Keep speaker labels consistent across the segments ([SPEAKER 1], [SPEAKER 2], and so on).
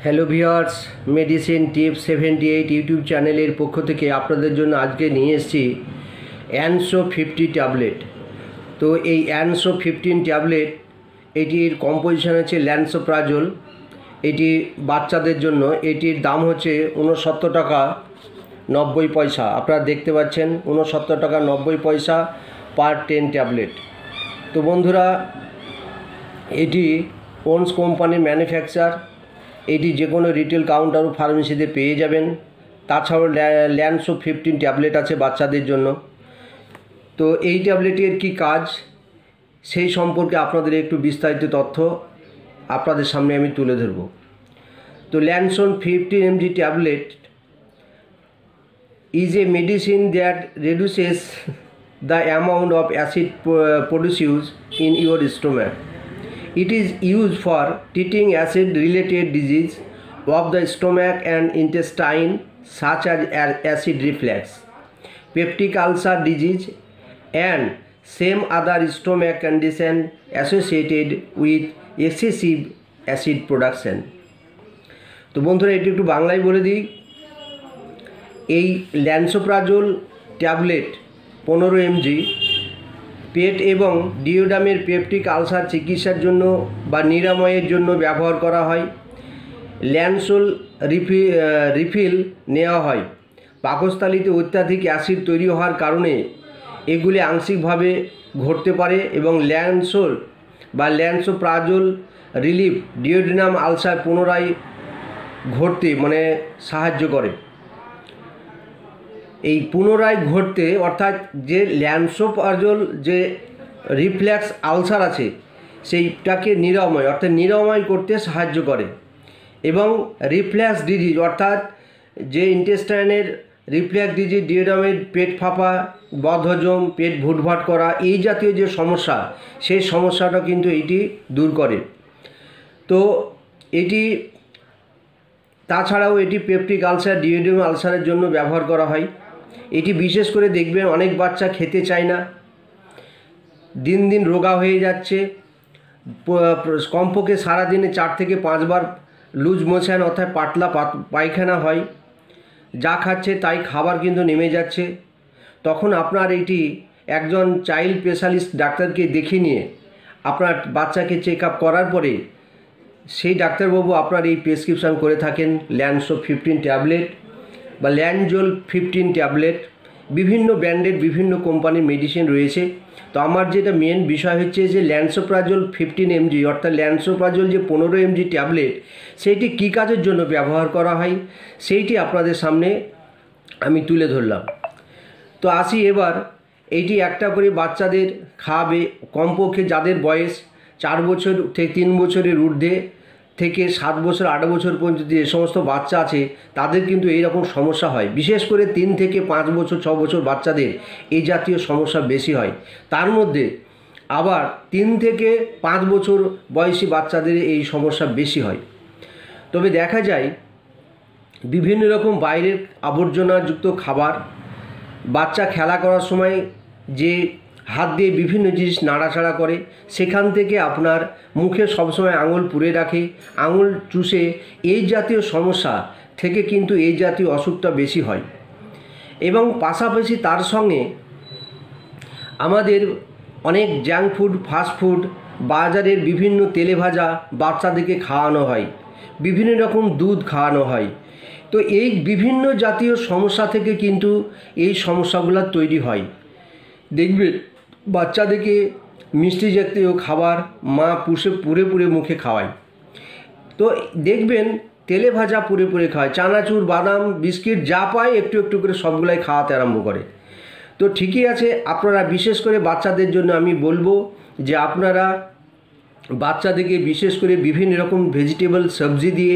[SPEAKER 1] Hello viewers, medicine tips 78 YouTube চ্যানেলের পক্ষ থেকে আপনাদের জন্য আজকে নিয়ে এসেছি অ্যানসো 50 ট্যাবলেট। তো এই অ্যানসো 15 ট্যাবলেট, এটির কম্পোজিশন হচ্ছে ল্যান্সোপ্রাজোল। এটি বাচ্চাদের জন্য, এটির দাম হচ্ছে 69 টাকা 90 পয়সা। আপনারা দেখতে পাচ্ছেন 69 টাকা 90 পয়সা পার 10 ট্যাবলেট। তো বন্ধুরা, এটি ওনস কোম্পানির ম্যানুফ্যাকচার। এটি যে কোনো রিটেল কাউন্টার ও ফার্মেসিতে পেয়ে যাবেন। তাছাড়াও ল্যান্সো 15 ট্যাবলেট আছে বাচ্চাদের জন্য। তো এই ট্যাবলেটের কি কাজ সেই সম্পর্কে আপনাদের একটু বিস্তারিত তথ্য আপনাদের সামনে আমি তুলে ধরব। তো ল্যান্সন 15 mg tablet is a medicine that reduces the amount of acid produced in your stomach. It is used for treating acid-related disease of the stomach and intestine such as acid reflux, peptic ulcer disease, and some other stomach condition associated with excessive acid production. তো বন্ধুরা, এটি একটু বাংলায় বলে দিই। এই ল্যান্সোপ্রাজোল tablet 15 mg পেট এবং ডিওডামের peptic ulcer চিকিৎসার জন্য বা নিরাময়ের জন্য ব্যবহার করা হয়। ল্যান্সোল রিফিল নেওয়া হয়। পাকস্থলীতে অত্যাধিক অ্যাসিড তৈরি হওয়ার কারণে এগুলি আংশিকভাবে ঘটতে পারে এবং ল্যান্সোল বা ল্যান্সোপ্রাজোল রিলিফ ডিওডিনাম আলসার পুনরায় ঘটতে সাহায্য করে। এই পুনরায় ঘটতে অর্থাৎ যে ল্যান্সোপ্রাজোল যে রিফ্ল্যাক্স আলসার আছে সেইটাকে নিরাময় করতে সাহায্য করে এবং রিফ্ল্যাক্স ডিজিজ অর্থাৎ যে ইন্টেস্টাইনের রিফ্ল্যাক্স ডিজিজ, ডিওডামের পেট ফাঁপা, বদহজম, পেট ভুটভাট করা, এই জাতীয় যে সমস্যা সেই সমস্যাটা কিন্তু এটি দূর করে। তো এটি তাছাড়াও এটি পেপটিক আলসার, ডিওডাম আলসারের জন্য ব্যবহার করা হয়। এটি বিশেষ করে দেখবেন অনেক বাচ্চা খেতে চায় না, দিন দিন রোগা হয়ে যাচ্ছে, কমপক্ষে সারাদিনে 4 থেকে 5 বার লুজ মোশন অর্থাৎ পাতলা পায়খানা হয়, যা খাচ্ছে তাই খাবার কিন্তু নেমে যাচ্ছে। তখন আপনার এটি একজন চাইল্ড স্পেশালিস্ট ডাক্তারকে দেখে নিয়ে আপনার বাচ্চাকে চেক আপ করার পরে সেই ডাক্তারবাবু আপনার এই প্রেসক্রিপশান করে থাকেন ল্যান্সো 15 ট্যাবলেট বা ল্যানজোল 15 ট্যাবলেট। বিভিন্ন ব্র্যান্ডের বিভিন্ন কোম্পানির মেডিসিন রয়েছে। তো আমার যেটা মেন বিষয় হচ্ছে যে ল্যান্সোপ্রাজোল 15 mg অর্থাৎ ল্যান্সোপ্রাজোল যে 15 mg ট্যাবলেট, সেইটি কী কাজের জন্য ব্যবহার করা হয় সেইটি আপনাদের সামনে আমি তুলে ধরলাম। তো আসি এবার, এইটি একটা করে বাচ্চাদের খাওয়াবে। কমপক্ষে যাদের বয়স 4 বছর থেকে 3 বছরের ঊর্ধ্বে থেকে 7 বছর 8 বছর পর্যন্ত যে সমস্ত বাচ্চা আছে তাদের কিন্তু এই রকম সমস্যা হয়। বিশেষ করে 3 থেকে 5 বছর 6 বছর বাচ্চাদের এই জাতীয় সমস্যা বেশি হয়। তার মধ্যে আবার 3 থেকে 5 বছর বয়সী বাচ্চাদের এই সমস্যা বেশি হয়। তবে দেখা যায় বিভিন্ন রকম বাইরের আবর্জনাযুক্ত খাবার, বাচ্চা খেলা করার সময় যে হাত দিয়ে বিভিন্ন জিনিস নাড়াচাড়া করে, সেখান থেকে আপনার মুখে সবসময় আঙুল পুড়ে রাখে, আঙুল চুষে, এই জাতীয় সমস্যা থেকে কিন্তু এই জাতীয় অসুখটা বেশি হয়। এবং পাশাপাশি তার সঙ্গে আমাদের অনেক জাঙ্ক ফুড, ফাস্ট ফুড, বাজারের বিভিন্ন তেলে ভাজা বাচ্চাদেরকে খাওয়ানো হয়, বিভিন্ন রকম দুধ খাওয়ানো হয়। তো এই বিভিন্ন জাতীয় সমস্যা থেকে কিন্তু এই সমস্যাগুলো তৈরি হয়। দেখবেন বাচ্চাদেরকে মিষ্টি জাতীয় খাবার মা পুরে মুখে খাওয়ায়। তো দেখবেন তেলে ভাজা পুরে খাওয়ায়, চানাচুর, বাদাম, বিস্কিট যা পায় একটু একটু করে সবগুলাই খাওয়াতে আরম্ভ করে। তো ঠিকই আছে, আপনারা বিশেষ করে বাচ্চাদের জন্য আমি বলবো যে আপনারা বাচ্চাদেরকে বিশেষ করে বিভিন্ন রকম ভেজিটেবল সবজি দিয়ে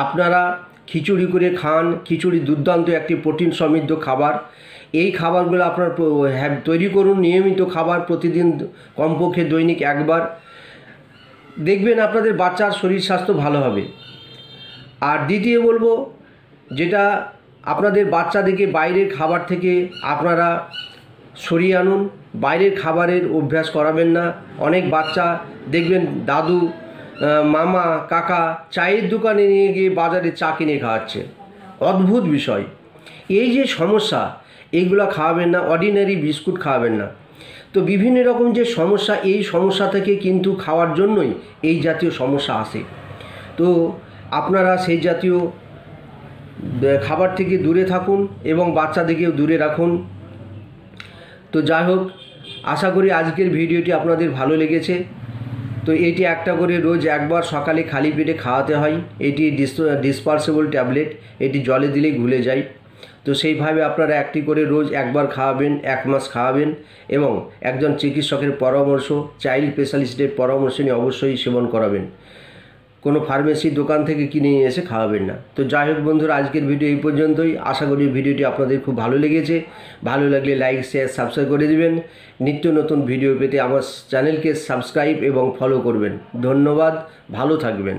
[SPEAKER 1] আপনারা খিচুড়ি করে খান। খিচুড়ি দুর্দান্ত একটি প্রোটিন সমৃদ্ধ খাবার। এই খাবারগুলো আপনার তৈরি করুন নিয়মিত খাবার, প্রতিদিন কমপক্ষে দৈনিক একবার। দেখবেন আপনাদের বাচ্চার শরীর স্বাস্থ্য ভালো হবে। আর দ্বিতীয় বলবো, যেটা আপনাদের বাচ্চাদেরকে বাইরের খাবার থেকে আপনারা সরিয়ে আনুন। বাইরের খাবারের অভ্যাস করাবেন না। অনেক বাচ্চা দেখবেন দাদু মামা কাকা চায়ের দোকানে নিয়ে গিয়ে বাজারে চা কিনে খাওয়াচ্ছে। অদ্ভুত বিষয়। এই যে সমস্যা, এইগুলো খাওয়াবেন না, অর্ডিনারি বিস্কুট খাওয়াবেন না। তো বিভিন্ন রকম যে সমস্যা, এই সমস্যা থেকে কিন্তু খাওয়ার জন্যই এই জাতীয় সমস্যা আসে। তো আপনারা সেই জাতীয় খাবার থেকে দূরে থাকুন এবং বাচ্চাদেরকেও দূরে রাখুন। তো যাই হোক, আশা করি আজকের ভিডিওটি আপনাদের ভালো লেগেছে। তো এটি একটা করে রোজ একবার সকালে খালি পেটে খাওয়াতে হয়। এটি ডিসপার্সেবল ট্যাবলেট, এটি জলে দিলেই ঘুলে যায়। তো সেইভাবে আপনারা একটি করে রোজ একবার খাওয়াবেন, 1 মাস খাওয়াবেন এবং একজন চিকিৎসকের পরামর্শ, চাইল্ড স্পেশালিস্টের পরামর্শ নিয়ে অবশ্যই সেবন করাবেন। কোনো ফার্মেসির দোকান থেকে কিনে নিয়ে এসে খাওয়াবেন না। তো যাই হোক বন্ধুরা, আজকের ভিডিও এই পর্যন্তই। আশা করি ভিডিওটি আপনাদের খুব ভালো লেগেছে। ভালো লাগলে লাইক, শেয়ার, সাবস্ক্রাইব করে দেবেন। নিত্য নতুন ভিডিও পেতে আমার চ্যানেলকে সাবস্ক্রাইব এবং ফলো করবেন। ধন্যবাদ, ভালো থাকবেন।